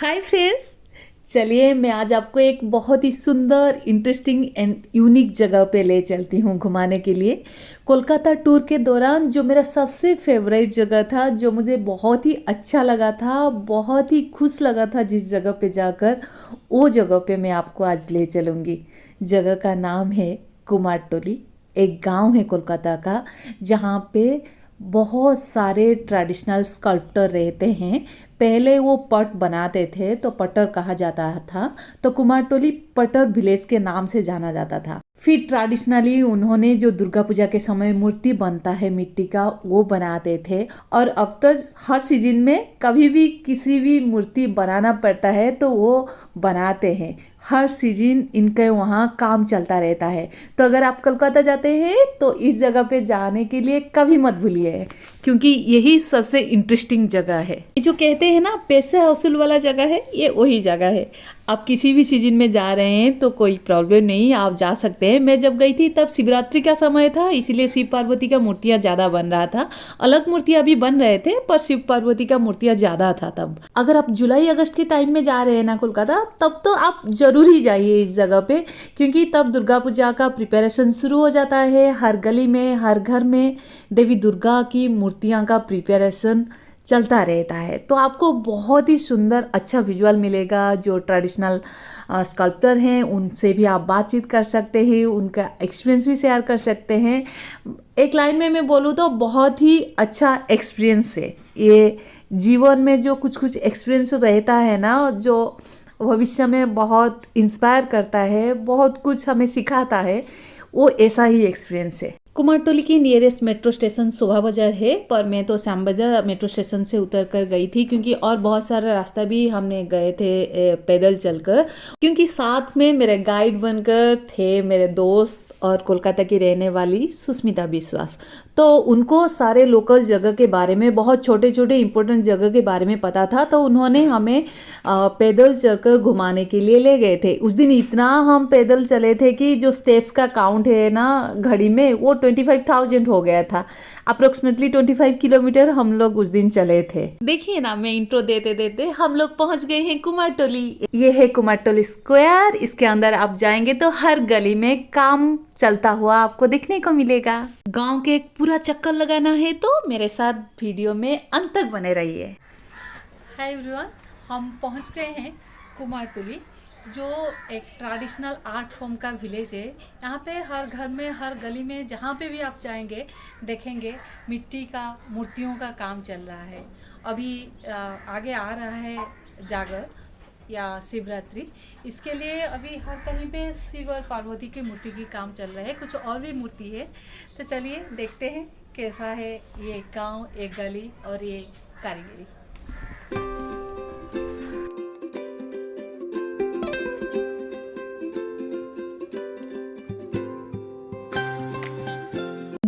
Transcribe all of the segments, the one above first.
Hi friends. चलिए मैं आज आपको एक बहुत ही सुंदर इंटरेस्टिंग एंड यूनिक जगह पे ले चलती हूँ घुमाने के लिए। कोलकाता टूर के दौरान जो मेरा सबसे फेवरेट जगह था, जो मुझे बहुत ही अच्छा लगा था, बहुत ही खुश लगा था जिस जगह पे जाकर, वो जगह पे मैं आपको आज ले चलूँगी। जगह का नाम है कुमारटोली। एक गांव है कोलकाता का, जहाँ पे बहुत सारे ट्रेडिशनल स्कल्प्टर रहते हैं। पहले वो पट बनाते थे तो पटर कहा जाता था, तो कुमारटोली पटर विलेज के नाम से जाना जाता था। फिर ट्रेडिशनली उन्होंने जो दुर्गा पूजा के समय मूर्ति बनता है मिट्टी का, वो बनाते थे। और अब तो हर सीजन में कभी भी किसी भी मूर्ति बनाना पड़ता है तो वो बनाते हैं। हर सीजन इनके वहाँ काम चलता रहता है। तो अगर आप कोलकाता जाते हैं तो इस जगह पे जाने के लिए कभी मत भूलिए, क्योंकि यही सबसे इंटरेस्टिंग जगह है। ये जो कहते हैं ना पैसा वसूल वाला जगह है, ये वही जगह है। आप किसी भी सीजन में जा रहे हैं तो कोई प्रॉब्लम नहीं, आप जा सकते हैं। मैं जब गई थी तब शिवरात्रि का समय था, इसीलिए शिव पार्वती का मूर्तियाँ ज़्यादा बन रहा था। अलग मूर्तियाँ भी बन रहे थे पर शिव पार्वती का मूर्तियाँ ज़्यादा था तब। अगर आप जुलाई अगस्त के टाइम में जा रहे हैं ना कोलकाता, तब तो आप जरूर ही जाइए इस जगह पे, क्योंकि तब दुर्गा पूजा का प्रिपरेशन शुरू हो जाता है। हर गली में, हर घर में देवी दुर्गा की मूर्तियाँ का प्रिपरेशन चलता रहता है। तो आपको बहुत ही सुंदर अच्छा विजुअल मिलेगा। जो ट्रेडिशनल स्कल्प्टर हैं उनसे भी आप बातचीत कर सकते हैं, उनका एक्सपीरियंस भी शेयर कर सकते हैं। एक लाइन में मैं बोलूँ तो बहुत ही अच्छा एक्सपीरियंस है ये। जीवन में जो कुछ कुछ एक्सपीरियंस रहता है ना, जो भविष्य में बहुत इंस्पायर करता है, बहुत कुछ हमें सिखाता है, वो ऐसा ही एक्सपीरियंस है। कुमारटोली की नियरेस्ट मेट्रो स्टेशन शोभा बाजार है, पर मैं तो श्याम बाजार मेट्रो स्टेशन से उतर कर गई थी, क्योंकि और बहुत सारा रास्ता भी हमने गए थे पैदल चलकर। क्योंकि साथ में मेरे गाइड बनकर थे मेरे दोस्त और कोलकाता की रहने वाली सुष्मिता विश्वास। तो उनको सारे लोकल जगह के बारे में, बहुत छोटे छोटे इंपॉर्टेंट जगह के बारे में पता था, तो उन्होंने हमें पैदल चलकर घुमाने के लिए ले गए थे। उस दिन इतना हम पैदल चले थे कि जो स्टेप्स का काउंट है ना घड़ी में, वो 25,000 हो गया था। अप्रोक्सीमेटली 25 किलोमीटर हम लोग उस दिन चले थे। देखिए ना, मैं इंट्रो देते देते हम लोग पहुंच गए हैं कुमारटोली। ये है कुमारटोली स्क्वायर। इसके अंदर आप जाएंगे तो हर गली में काम चलता हुआ आपको देखने को मिलेगा। गांव के एक पूरा चक्कर लगाना है तो मेरे साथ वीडियो में अंत तक बने रहिए। हाय एवरीवन, हम पहुंच गए हैं कुमारटोली, जो एक ट्रेडिशनल आर्ट फॉर्म का विलेज है। यहाँ पे हर घर में, हर गली में, जहाँ पे भी आप जाएंगे देखेंगे मिट्टी का मूर्तियों का काम चल रहा है। अभी आगे आ रहा है जागर या शिवरात्रि, इसके लिए अभी हर कहीं पे शिव और पार्वती की मूर्ति की काम चल रहा है। कुछ और भी मूर्ति है, तो चलिए देखते हैं कैसा है ये गांव, एक गली और ये कारीगरी।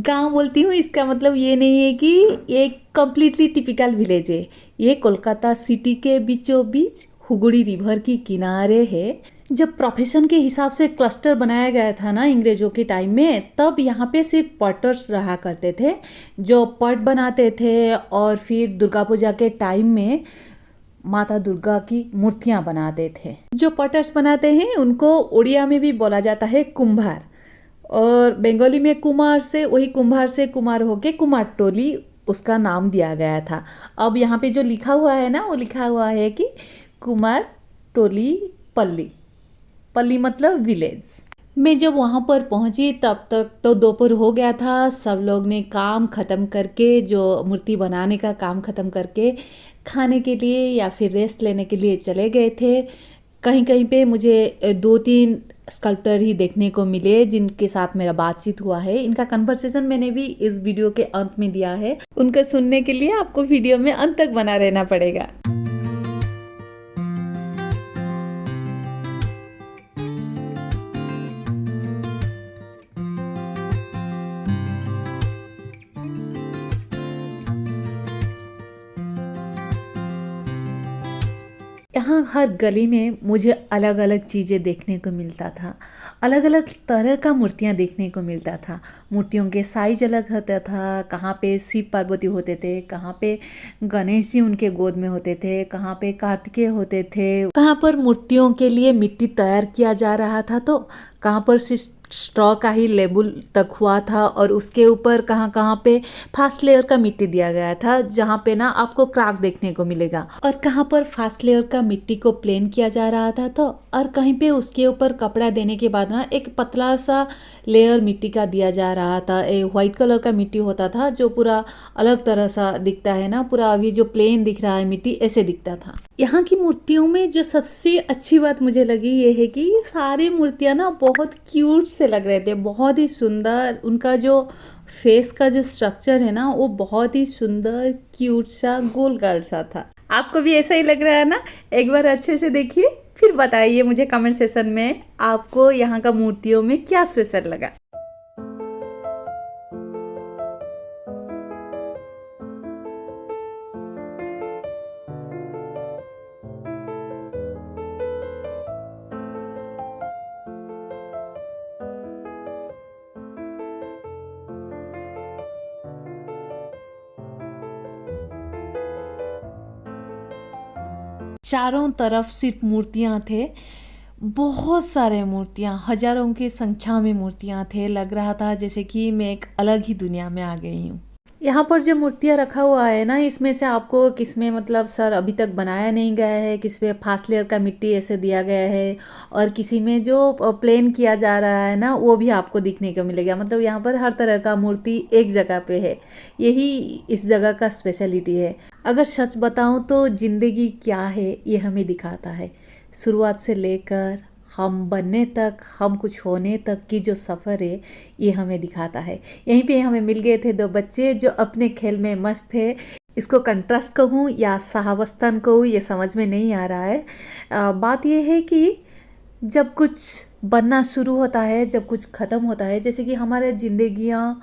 गांव बोलती हूँ, इसका मतलब ये नहीं है कि ये कम्प्लीटली टिपिकल विलेज है। ये कोलकाता सिटी के बीचों बीच हुगली रिवर की किनारे है। जब प्रोफेशन के हिसाब से क्लस्टर बनाया गया था ना अंग्रेजों के टाइम में, तब यहाँ पे सिर्फ पटर्स रहा करते थे जो पट बनाते थे, और फिर दुर्गा पूजा के टाइम में माता दुर्गा की मूर्तियाँ बनाते थे। जो पटर्स बनाते हैं उनको उड़िया में भी बोला जाता है कुम्हार, और बंगाली में कुमार से, वही कुम्हार से कुमार होके कुमारटोली उसका नाम दिया गया था। अब यहाँ पे जो लिखा हुआ है ना, वो लिखा हुआ है कि कुमारटोली पल्ली। पल्ली मतलब विलेज। मैं जब वहाँ पर पहुँची तब तक तो दोपहर हो गया था। सब लोग ने काम ख़त्म करके, जो मूर्ति बनाने का काम ख़त्म करके, खाने के लिए या फिर रेस्ट लेने के लिए चले गए थे। कहीं कहीं पे मुझे 2-3 स्कल्प्टर ही देखने को मिले जिनके साथ मेरा बातचीत हुआ है। इनका कन्वर्सेशन मैंने भी इस वीडियो के अंत में दिया है। उनको सुनने के लिए आपको वीडियो में अंत तक बना रहना पड़ेगा। यहाँ हर गली में मुझे अलग अलग चीज़ें देखने को मिलता था, अलग अलग तरह का मूर्तियाँ देखने को मिलता था। मूर्तियों के साइज अलग होता था, कहाँ पे शिव पार्वती होते थे, कहाँ पे गणेश जी उनके गोद में होते थे, कहाँ पे कार्तिकेय होते थे, कहाँ पर मूर्तियों के लिए मिट्टी तैयार किया जा रहा था तो कहाँ पर स्ट्रॉ का ही लेबल तक हुआ था और उसके ऊपर कहाँ कहाँ पे फास्ट लेयर का मिट्टी दिया गया था, जहाँ पे ना आपको क्रैक देखने को मिलेगा, और कहाँ पर फास्ट लेयर का मिट्टी को प्लेन किया जा रहा था तो और कहीं पे उसके ऊपर कपड़ा देने के बाद ना एक पतला सा लेयर मिट्टी का दिया जा रहा था। एक वाइट कलर का मिट्टी होता था जो पूरा अलग तरह सा दिखता है ना, पूरा अभी जो प्लेन दिख रहा है मिट्टी ऐसे दिखता था। यहाँ की मूर्तियों में जो सबसे अच्छी बात मुझे लगी ये है कि सारी मूर्तियाँ ना बहुत क्यूट से लग रहे थे, बहुत ही सुंदर। उनका जो फेस का जो स्ट्रक्चर है ना वो बहुत ही सुंदर क्यूट सा गोल गाल सा था। आपको भी ऐसा ही लग रहा है ना? एक बार अच्छे से देखिए, फिर बताइए मुझे कमेंट सेक्शन में आपको यहाँ का मूर्तियों में क्या स्पेशल लगा। चारों तरफ सिर्फ मूर्तियां थे, बहुत सारे मूर्तियां, हजारों की संख्या में मूर्तियां थे। लग रहा था जैसे कि मैं एक अलग ही दुनिया में आ गई हूँ। यहाँ पर जो मूर्तियाँ रखा हुआ है ना, इसमें से आपको किसमें मतलब सर अभी तक बनाया नहीं गया है, किसमें फास्ट लेयर का मिट्टी ऐसे दिया गया है, और किसी में जो प्लेन किया जा रहा है ना वो भी आपको दिखने को मिलेगा। मतलब यहाँ पर हर तरह का मूर्ति एक जगह पे है, यही इस जगह का स्पेशलिटी है। अगर सच बताऊँ तो ज़िंदगी क्या है ये हमें दिखाता है, शुरुआत से लेकर हम बनने तक, हम कुछ होने तक की जो सफ़र है ये हमें दिखाता है। यहीं पे हमें मिल गए थे दो बच्चे जो अपने खेल में मस्त थे। इसको कंट्रास्ट कहूँ या सहावस्थान कहूँ ये समझ में नहीं आ रहा है। बात ये है कि जब कुछ बनना शुरू होता है, जब कुछ ख़त्म होता है, जैसे कि हमारे ज़िंदगियाँ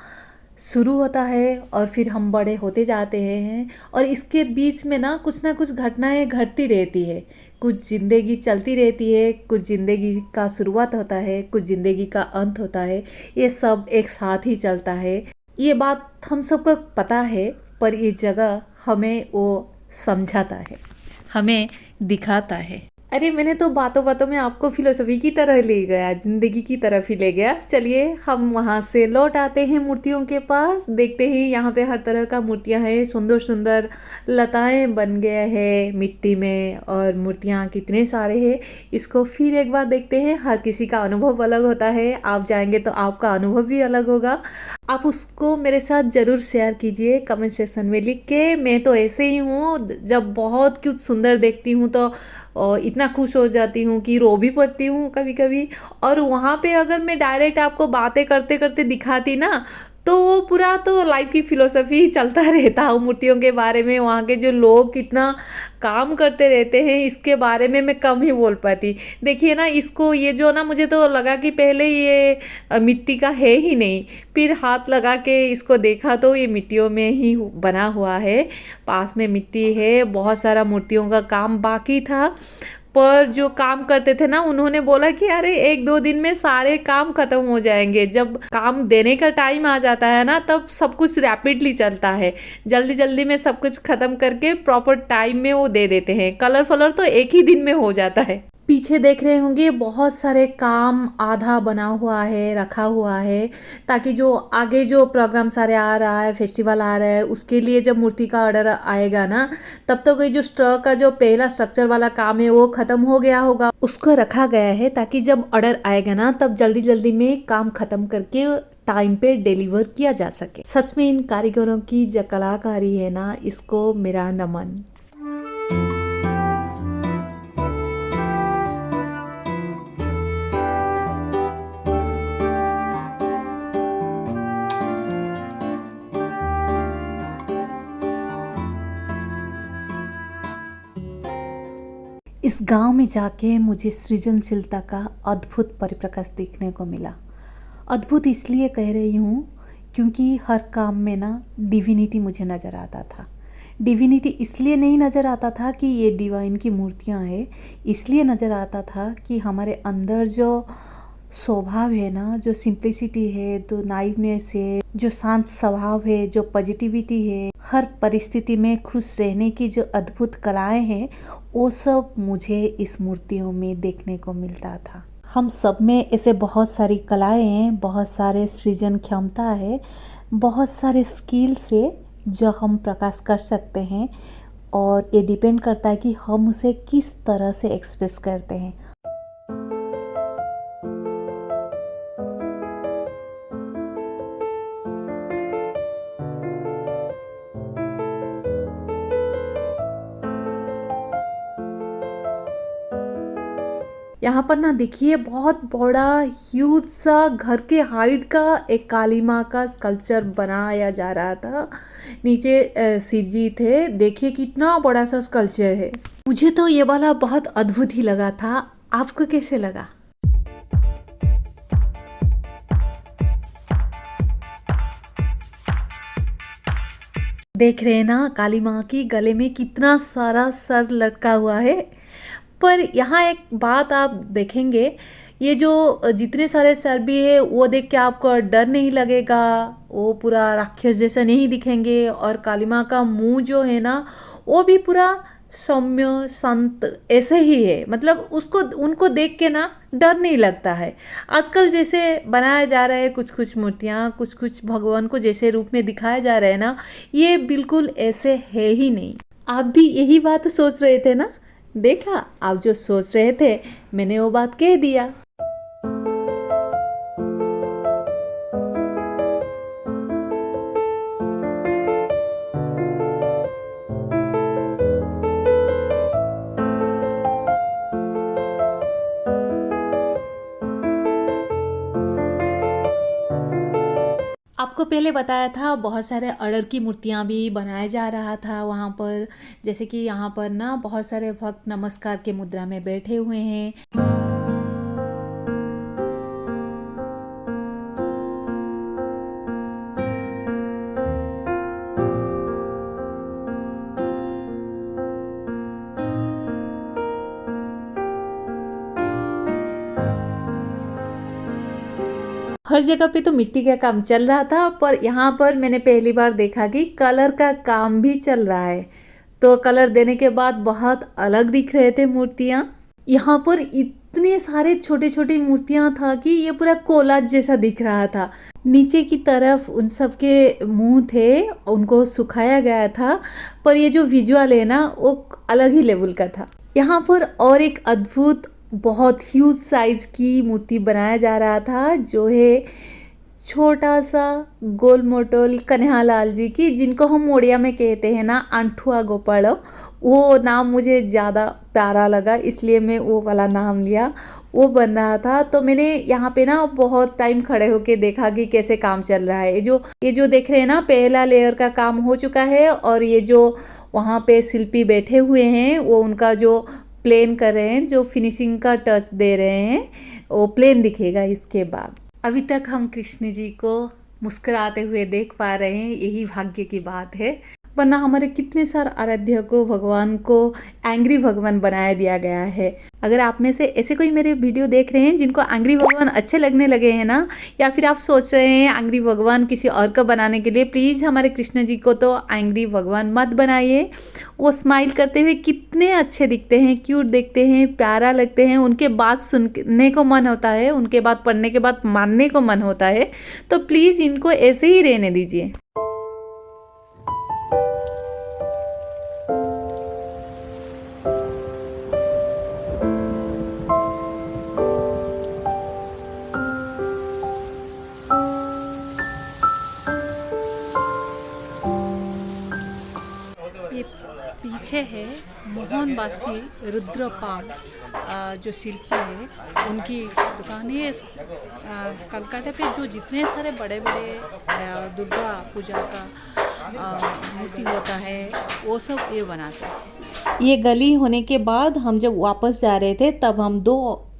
शुरू होता है और फिर हम बड़े होते जाते हैं, और इसके बीच में ना कुछ घटनाएं घटती रहती है। कुछ ज़िंदगी चलती रहती है, कुछ ज़िंदगी का शुरुआत होता है, कुछ ज़िंदगी का अंत होता है। ये सब एक साथ ही चलता है, ये बात हम सबको पता है। पर ये जगह हमें वो समझाता है, हमें दिखाता है। अरे मैंने तो बातों बातों में आपको फिलोसफी की तरह ले गया, जिंदगी की तरफ ही ले गया। चलिए हम वहाँ से लौट आते हैं मूर्तियों के पास। देखते हैं यहाँ पे हर तरह का मूर्तियाँ हैं, सुंदर सुंदर लताएं बन गए हैं मिट्टी में, और मूर्तियाँ कितने सारे हैं इसको फिर एक बार देखते हैं। हर किसी का अनुभव अलग होता है, आप जाएंगे तो आपका अनुभव भी अलग होगा। आप उसको मेरे साथ ज़रूर शेयर कीजिए कमेंट सेक्शन में लिख के। मैं तो ऐसे ही हूँ, जब बहुत कुछ सुंदर देखती हूँ तो इतना खुश हो जाती हूँ कि रो भी पड़ती हूँ कभी कभी। और वहाँ पे अगर मैं डायरेक्ट आपको बातें करते करते दिखाती ना तो वो पूरा तो लाइफ की फिलोसफी ही चलता रहता हूँ मूर्तियों के बारे में। वहाँ के जो लोग कितना काम करते रहते हैं इसके बारे में मैं कम ही बोल पाती। देखिए ना इसको, ये जो ना मुझे तो लगा कि पहले ये मिट्टी का है ही नहीं, फिर हाथ लगा के इसको देखा तो ये मिट्टियों में ही बना हुआ है। पास में मिट्टी है, बहुत सारा मूर्तियों का काम बाकी था, पर जो काम करते थे ना उन्होंने बोला कि अरे 1-2 दिन में सारे काम खत्म हो जाएंगे। जब काम देने का टाइम आ जाता है ना तब सब कुछ रैपिडली चलता है, जल्दी जल्दी में सब कुछ खत्म करके प्रॉपर टाइम में वो दे देते हैं। कलर फलर तो एक ही दिन में हो जाता है। पीछे देख रहे होंगे बहुत सारे काम आधा बना हुआ है, रखा हुआ है, ताकि जो आगे जो प्रोग्राम सारे आ रहा है, फेस्टिवल आ रहा है, उसके लिए जब मूर्ति का ऑर्डर आएगा ना तब तक ये जो स्ट्रक्चर का जो पहला स्ट्रक्चर वाला काम है वो खत्म हो गया होगा, उसको रखा गया है ताकि जब ऑर्डर आएगा ना तब जल्दी जल्दी में काम खत्म करके टाइम पे डिलीवर किया जा सके। सच में इन कारीगरों की जो कलाकारी है ना, इसको मेरा नमन। इस गांव में जाके मुझे सृजनशीलता का अद्भुत परिप्रकाश देखने को मिला। अद्भुत इसलिए कह रही हूँ क्योंकि हर काम में ना डिविनिटी मुझे नज़र आता था। डिविनिटी इसलिए नहीं नज़र आता था कि ये डिवाइन की मूर्तियाँ हैं, इसलिए नज़र आता था कि हमारे अंदर जो स्वभाव है ना, जो सिंप्लिसिटी है, जो नाइवनेस है, जो शांत स्वभाव है, जो पॉजिटिविटी है, हर परिस्थिति में खुश रहने की जो अद्भुत कलाएं हैं, वो सब मुझे इस मूर्तियों में देखने को मिलता था। हम सब में ऐसे बहुत सारी कलाएं हैं, बहुत सारे सृजन क्षमता है, बहुत सारे स्किल्स है जो हम प्रकाश कर सकते हैं, और ये डिपेंड करता है कि हम उसे किस तरह से एक्सप्रेस करते हैं। यहाँ पर ना देखिए, बहुत बड़ा ह्यूज सा घर के हाइट का एक काली माँ का स्कल्पचर बनाया जा रहा था। नीचे शिव जी थे। देखिए कितना बड़ा सा स्कल्पचर है। मुझे तो ये वाला बहुत अद्भुत ही लगा था। आपको कैसे लगा? देख रहे हैं ना, काली माँ की गले में कितना सारा सर लटका हुआ है। पर यहाँ एक बात आप देखेंगे, ये जो जितने सारे सर भी है वो देख के आपको डर नहीं लगेगा, वो पूरा राक्षस जैसा नहीं दिखेंगे। और काली माँ का मुंह जो है ना, वो भी पूरा सौम्य संत ऐसे ही है। मतलब उसको उनको देख के ना डर नहीं लगता है। आजकल जैसे बनाया जा रहा है कुछ कुछ मूर्तियाँ, कुछ कुछ भगवान को जैसे रूप में दिखाया जा रहा है ना, ये बिल्कुल ऐसे है ही नहीं। आप भी यही बात सोच रहे थे ना? देखा, आप जो सोच रहे थे मैंने वो बात कह दिया। आपको पहले बताया था बहुत सारे अड़र की मूर्तियाँ भी बनाया जा रहा था वहाँ पर। जैसे कि यहाँ पर ना बहुत सारे भक्त नमस्कार के मुद्रा में बैठे हुए हैं। हर जगह पे तो मिट्टी का काम चल रहा था, पर यहाँ पर मैंने पहली बार देखा कि कलर का काम भी चल रहा है। तो कलर देने के बाद बहुत अलग दिख रहे थे मूर्तियाँ। यहाँ पर इतने सारे छोटे छोटे मूर्तियाँ था कि ये पूरा कोलाज जैसा दिख रहा था। नीचे की तरफ उन सब के मुंह थे, उनको सुखाया गया था, पर ये जो विजुअल है ना वो अलग ही लेवल का था। यहाँ पर और एक अद्भुत बहुत ह्यूज साइज की मूर्ति बनाया जा रहा था, जो है छोटा सा गोल मोटोल कन्हैयालाल जी की, जिनको हम ओडिया में कहते हैं ना आंठुआ गोपाल। वो नाम मुझे ज़्यादा प्यारा लगा, इसलिए मैं वो वाला नाम लिया। वो बन रहा था, तो मैंने यहाँ पे ना बहुत टाइम खड़े होके देखा कि कैसे काम चल रहा है। ये जो देख रहे हैं ना, पहला लेयर का काम हो चुका है, और ये जो वहाँ पे शिल्पी बैठे हुए हैं वो उनका जो प्लेन कर रहे हैं, जो फिनिशिंग का टच दे रहे हैं, वो प्लेन दिखेगा इसके बाद। अभी तक हम कृष्ण जी को मुस्कुराते हुए देख पा रहे हैं, यही भाग्य की बात है। वरना हमारे कितने सारे आराध्य को, भगवान को एंग्री भगवान बनाया दिया गया है। अगर आप में से ऐसे कोई मेरे वीडियो देख रहे हैं जिनको एंग्री भगवान अच्छे लगने लगे हैं ना, या फिर आप सोच रहे हैं एंग्री भगवान किसी और को बनाने के लिए, प्लीज़ हमारे कृष्ण जी को तो एंग्री भगवान मत बनाइए। वो स्माइल करते हुए कितने अच्छे दिखते हैं, क्यूट दिखते हैं, प्यारा लगते हैं। उनके बात सुनने को मन होता है, उनके बात पढ़ने के बाद मानने को मन होता है। तो प्लीज़ इनको ऐसे ही रहने दीजिए। ये पीछे है मोहनबासी रुद्रपाल, जो शिल्पी है, उनकी दुकान है। कलकत्ता पे जो जितने सारे बड़े बड़े दुर्गा पूजा का मूर्ति होता है वो सब ये बनाते हैं। ये गली होने के बाद हम जब वापस जा रहे थे तब हम दो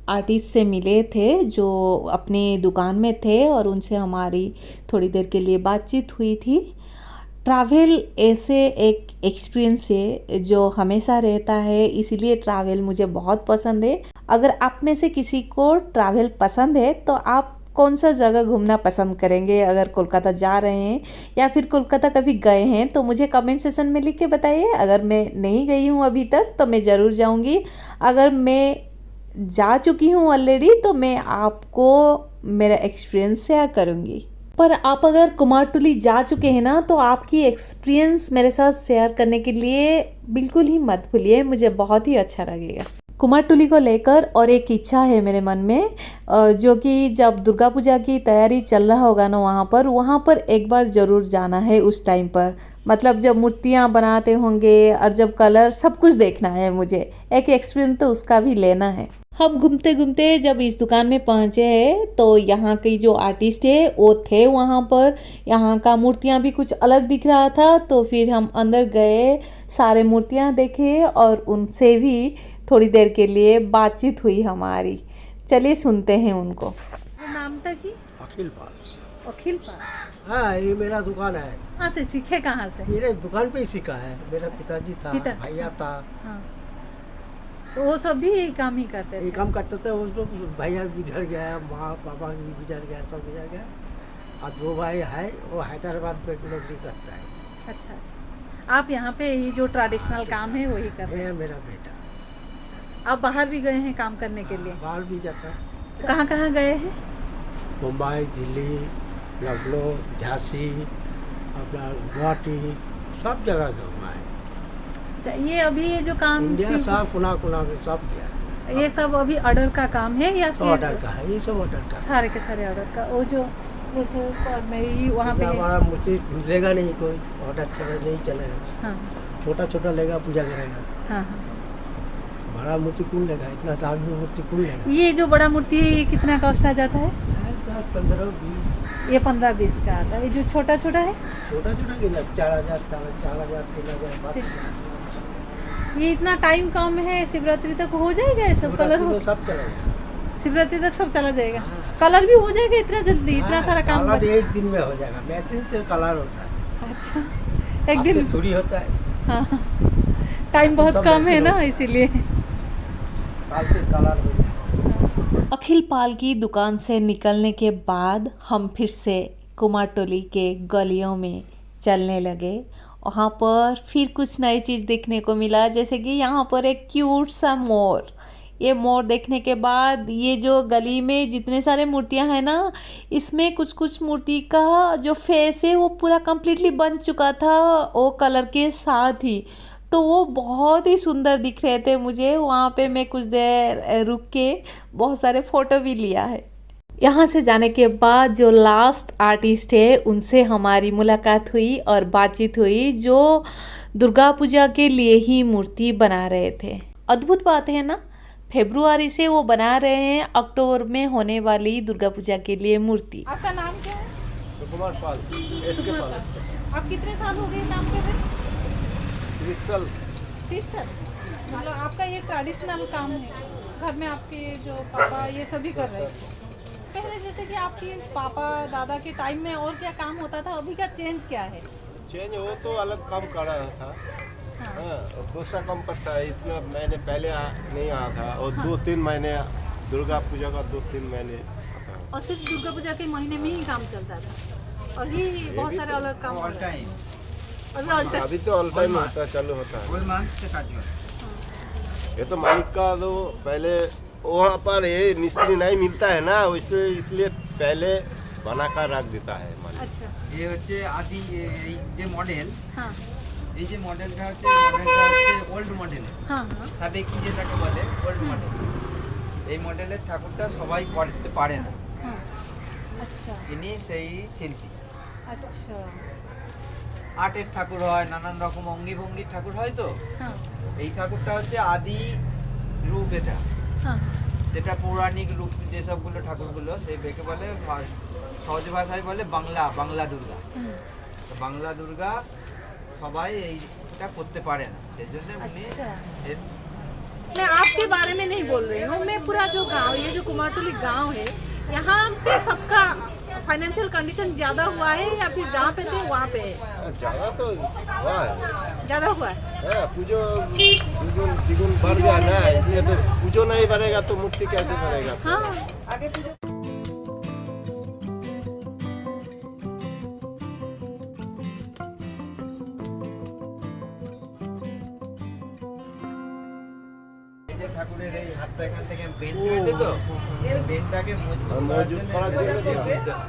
आर्टिस्ट से मिले थे जो अपनी दुकान में थे, और उनसे हमारी थोड़ी देर के लिए बातचीत हुई थी। ट्रैवल ऐसे एक एक्सपीरियंस है जो हमेशा रहता है, इसीलिए ट्रैवल मुझे बहुत पसंद है। अगर आप में से किसी को ट्रैवल पसंद है तो आप कौन सा जगह घूमना पसंद करेंगे? अगर कोलकाता जा रहे हैं या फिर कोलकाता कभी गए हैं तो मुझे कमेंट सेशन में लिख के बताइए। अगर मैं नहीं गई हूँ अभी तक तो मैं ज़रूर जाऊँगी। अगर मैं जा चुकी हूँ ऑलरेडी तो मैं आपको मेरा एक्सपीरियंस शेयर करूँगी। पर आप अगर कुमारटुली जा चुके हैं ना तो आपकी एक्सपीरियंस मेरे साथ शेयर करने के लिए बिल्कुल ही मत भूलिए, मुझे बहुत ही अच्छा लगेगा। कुमारटुली को लेकर और एक इच्छा है मेरे मन में, जो कि जब दुर्गा पूजा की तैयारी चल रहा होगा ना वहाँ पर एक बार ज़रूर जाना है उस टाइम पर। मतलब जब मूर्तियाँ बनाते होंगे और जब कलर सब कुछ देखना है, मुझे एक एक्सपीरियंस तो उसका भी लेना है। हम घूमते घूमते जब इस दुकान में पहुँचे हैं तो यहाँ की जो आर्टिस्ट है वो थे वहाँ पर। यहाँ का मूर्तियाँ भी कुछ अलग दिख रहा था, तो फिर हम अंदर गए, सारे मूर्तियाँ देखे और उनसे भी थोड़ी देर के लिए बातचीत हुई हमारी। चलिए सुनते हैं उनको। नाम था कि अखिल पाल। अखिल पाल, हाँ ये मेरा दुकान है। कहाँ से सीखे? कहाँ से? मेरे दुकान पे ही सीखा है। मेरा पिताजी था, भैया था। हाँ। तो वो सब भी यही काम ही करते थे? ये काम करते थे। उसको भैया गुजर गया, माँ पापा भी गुजर गया, सब गुजर गया। और 2 भाई है, वो हैदराबाद में नौकरी करता है। अच्छा अच्छा। आप यहाँ पे ये जो ट्रेडिशनल काम है वही कर रहे हैं? मेरा बेटा। आप बाहर भी गए हैं काम करने के लिए? बाहर भी जाता है। कहाँ कहाँ गए हैं? मुंबई, दिल्ली, लखनऊ, झांसी, अपना गुवाहाटी, सब जगह घूमा है। ये अभी ये जो काम इंडिया सब कोना कोना में सब गया। ये सब अभी ऑर्डर का काम है या फिर ऑर्डर का है? ये सब ऑर्डर का, सारे के सारे ऑर्डर का। वो जो जैसे मेरी वहाँ पे हमारा मूर्ति लेगा नहीं कोई, ऑर्डर नहीं चलेगा। हाँ। छोटा छोटा लेगा, पूजा करेगा। हाँ हाँ। बड़ा मूर्ति कौन लेगा? इतना दामी मूर्ति कौन लेगा? ये जो बड़ा मूर्ति कितना कॉस्ट आ जाता है? 15-20। ये 15-20 का आता है। ये जो छोटा छोटा है? छोटा छोटा कितना? 4,000, 3,000। ये इतना टाइम कम है, शिवरात्रि तक हो जाएगा ये सब? कलर हो सब चलेगा, शिवरात्रि तक सब चला जाएगा? कलर भी हो जाएगा इतना जल्दी? इतना सारा काम कलर एक दिन में हो जाएगा। मशीन से कलर होता है। अच्छा, एक दिन थोड़ी होता है। हाँ, टाइम बहुत कम है ना, इसीलिए काल से कलर हो जाएगा। अखिल पाल की दुकान से निकलने के बाद हम फिर से कुमारटुली के गलियों में चलने लगे। वहाँ पर फिर कुछ नई चीज़ देखने को मिला, जैसे कि यहाँ पर एक क्यूट सा मोर। ये मोर देखने के बाद ये जो गली में जितने सारे मूर्तियाँ हैं ना, इसमें कुछ कुछ मूर्ति का जो फेस है वो पूरा कंप्लीटली बन चुका था वो कलर के साथ ही, तो वो बहुत ही सुंदर दिख रहे थे मुझे। वहाँ पे मैं कुछ देर रुक के बहुत सारे फ़ोटो भी लिया है। यहाँ से जाने के बाद जो लास्ट आर्टिस्ट है उनसे हमारी मुलाकात हुई और बातचीत हुई, जो दुर्गा पूजा के लिए ही मूर्ति बना रहे थे। अद्भुत बात है ना, फरवरी से वो बना रहे हैं अक्टूबर में होने वाली दुर्गा पूजा के लिए मूर्ति। आपका नाम क्या है? सुकुमार पाल। एसके पाल। आप कितने साल हो गए काम कर रहे हैं? 30 साल। 30 साल। मतलब आपका ये ट्रेडिशनल काम है, घर में आपके जो पापा ये सभी कर रहे हैं? पहले जैसे कि आपके पापा दादा के टाइम में और क्या काम होता था, अभी का चेंज क्या है? चेंज हो तो अलग काम कर रहा था। हाँ, और दूसरा काम करता है। इतना महीने पहले नहीं आया था, और 2-3 महीने दुर्गा पूजा का 2-3 महीने आता है। और सिर्फ दुर्गा पूजा के महीने में ही काम चलता था? अभी बहुत सारे अलग काम हो रहे हैं। अभी तो ऑल टाइम होता चालू होता है। ये तो मालिक का तो पहले वहाँ पर ये मिस्त्री नहीं मिलता है ना, इसलिए पहले बना कर रख देता है मालिक। अच्छा, ये হচ্ছে আদি এই যে মডেল, हाँ এই যে মডেলটা হচ্ছে ওল্ড মডেল। हाँ हाँ। সাবেকি যেটাকে বলে ওল্ড মডেল। এই মডেলের ঠাকুরটা সবাই করতে পারে না। हाँ। अच्छा ইনি সেই শিল্পী। अच्छा। আর্টের ঠাকুর হয়, নানান রকম অঙ্গি ভঙ্গির ঠাকুর হয় তো। हाँ এই ঠাকুরটা হচ্ছে আদি রূপ এটা, हाँ। যেটা পৌরাণিক রূপ যে সবগুলো ঠাকুরগুলো সেই বেকে বলে সহজ ভাষায় বলে বাংলা দুর্গা। তো বাংলা দুর্গা সবাই এইটা করতে পারে না, সেই জন্য উনি मैं आपके बारे में नहीं बोल रही हूँ, मैं पूरा जो गांव, ये जो कुमारटुली गांव है, यहाँ पे सबका फाइनेंशियल कंडीशन ज्यादा हुआ है या फिर जहाँ पे थे वहाँ पे है? ज़्यादा तो हुआ है। ज्यादा हुआ है। हाँ, पूजो द्विगुण बढ़ गया ना, इसलिए तो पूजो नहीं बढ़ेगा तो मूर्ति कैसे बढ़ेगा। हाँ এই যে ঠাকুরের এই হাতটা এখান থেকে বেন্ড হয়েছে তো, বেন্ডটাকে মজবুত করার জন্য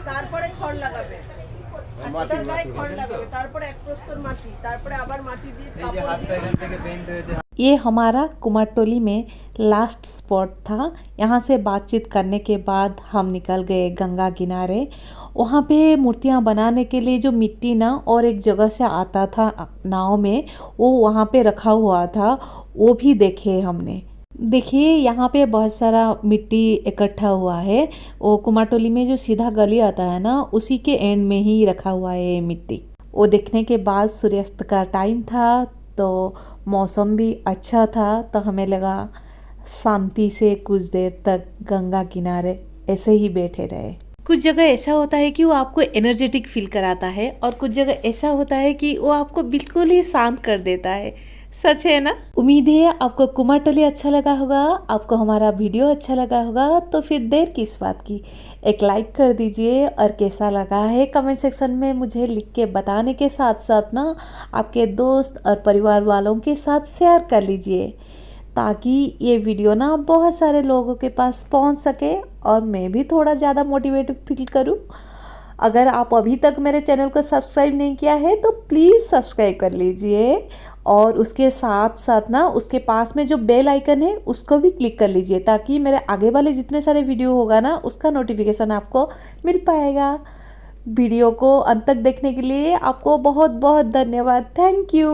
তারপরে খড় লাগাবে, মাটি গায়ে খড় লাগাবে, তারপরে এক প্রস্তর মাটি, তারপরে আবার মাটি দিয়ে এই যে হাতটা এখান থেকে বেন্ড হয়েছে। ये हमारा कुमारटोली में लास्ट स्पॉट था। यहाँ से बातचीत करने के बाद हम निकल गए गंगा किनारे। वहाँ पे मूर्तियाँ बनाने के लिए जो मिट्टी ना और एक जगह से आता था नाव में, वो वहाँ पे रखा हुआ था, वो भी देखे हमने। देखिए यहाँ पे बहुत सारा मिट्टी इकट्ठा हुआ है। वो कुमारटोली में जो सीधा गली आता है ना, उसी के एंड में ही रखा हुआ है ये मिट्टी। वो देखने के बाद सूर्यास्त का टाइम था, तो मौसम भी अच्छा था, तो हमें लगा शांति से कुछ देर तक गंगा किनारे ऐसे ही बैठे रहे। कुछ जगह ऐसा होता है कि वो आपको एनर्जेटिक फील कराता है, और कुछ जगह ऐसा होता है कि वो आपको बिल्कुल ही शांत कर देता है। सच है ना। उम्मीद है आपको कुमारटोली अच्छा लगा होगा, आपको हमारा वीडियो अच्छा लगा होगा। तो फिर देर किस बात की, एक लाइक कर दीजिए, और कैसा लगा है कमेंट सेक्शन में मुझे लिख के बताने के साथ साथ ना आपके दोस्त और परिवार वालों के साथ शेयर कर लीजिए, ताकि ये वीडियो ना बहुत सारे लोगों के पास पहुंच सके और मैं भी थोड़ा ज़्यादा मोटिवेटेड फील करूं। अगर आप अभी तक मेरे चैनल को सब्सक्राइब नहीं किया है तो प्लीज़ सब्सक्राइब कर लीजिए, और उसके साथ साथ ना उसके पास में जो बेल आइकन है उसको भी क्लिक कर लीजिए, ताकि मेरे आगे वाले जितने सारे वीडियो होगा ना उसका नोटिफिकेशन आपको मिल पाएगा। वीडियो को अंत तक देखने के लिए आपको बहुत बहुत धन्यवाद। Thank you.